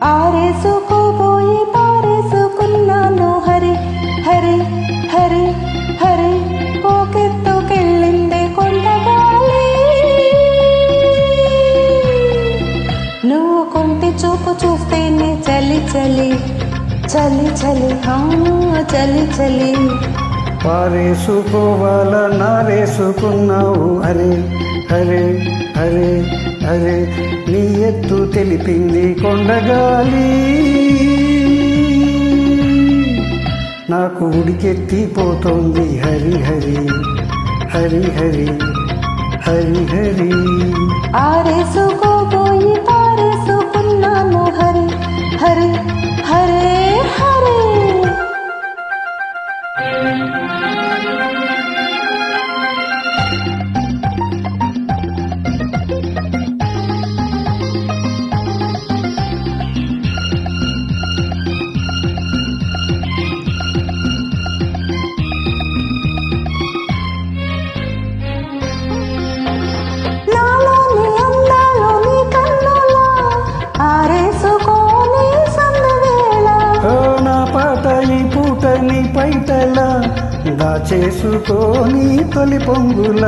ఆరేసుకోబోయి పారేసుకున్నాను హరి హరి హరి హరి పోకెత్తుకెళ్ళిందే కొండగాలి నువ్వు కొంటి చూపు చూస్తేనే చలి చలి చలి చలి చలి చలి పారేసుకోవాలా నారేసుకున్నావు హరే హరే హరే హరే నీ ఎత్తు తెలిపింది కొండగాలి నాకు ఉడికెత్తిపోతోంది హరి హరి హరి హరి హరి హరి ఆరేసుకోబోయి పారేసుకున్నాను హరి హరి హరే హరే నీ పైటల దాచేసుకోని తొలి పొంగుల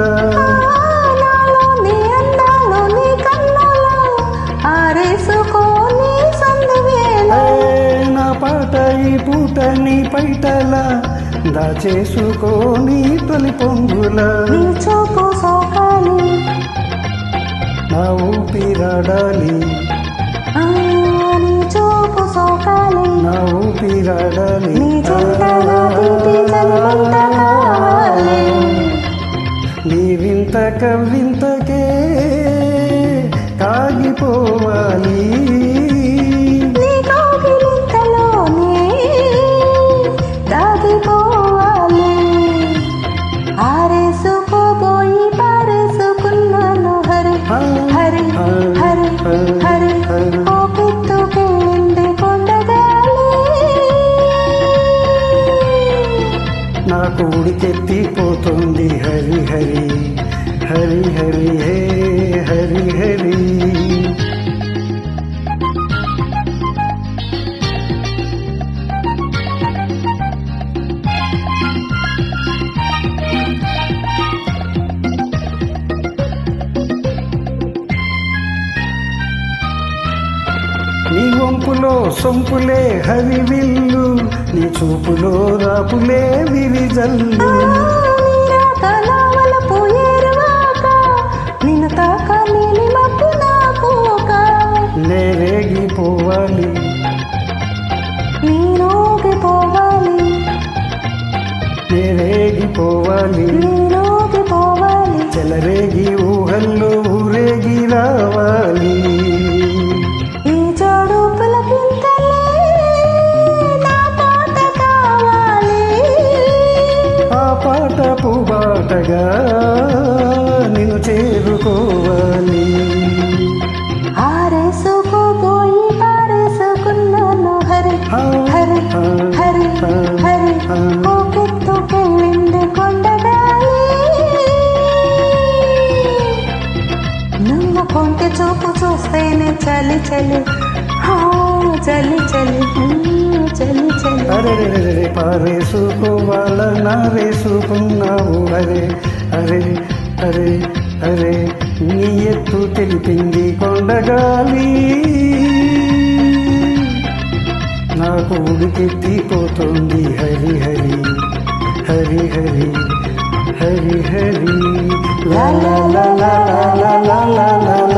నా పాట ఈ పూట నీ పైటల దాచేసుకోని తొలి పొంగుల చూపు సోకాలి నా ఊపిరాడాలి చూపు సోకాలి నా ఊపిరాడాలి నీ వింత కవింతకే కాగిపోవాలి దాగిపోవాలి ఆరేసుకోబోయి పారేసుకున్నాను హరి హరి హరి హరి పోకెత్తుకెళ్ళింది కొండగాలి నాకు ఉడికెత్తిపోతుంది హరి హరి హరి హరి హే హరి హరి నీ వంపులో సొంపులే హరివిల్లు నీ చూపులో రాపులే విరిజల్లు నేరేగిపోవాలి నేరేగిపోవాలి చెలరేగి ఊహల్లో ఊరేగి రావాలి పూబాటగా నిన్ను చేరుకోవాలి ఆరేసుకోబోయి పారేసుకున్నాను హరి హరి హరి హరి పోకెత్తుకెళ్ళింది కొండగాలి నువ్వు కొంటి చూపు చూస్తేనే చలి చలి చలి చలి చలి చలి అరే పారేసుకోవాల నారేసుకున్నావు అరే అరే అరే అరే నీ ఎత్తు తెలిపింది కొండగాలి నాకు ఉడికెత్తిపోతుంది హరి హరి హరి హరి హరి హరి లా లా లా లా లా లా లా లా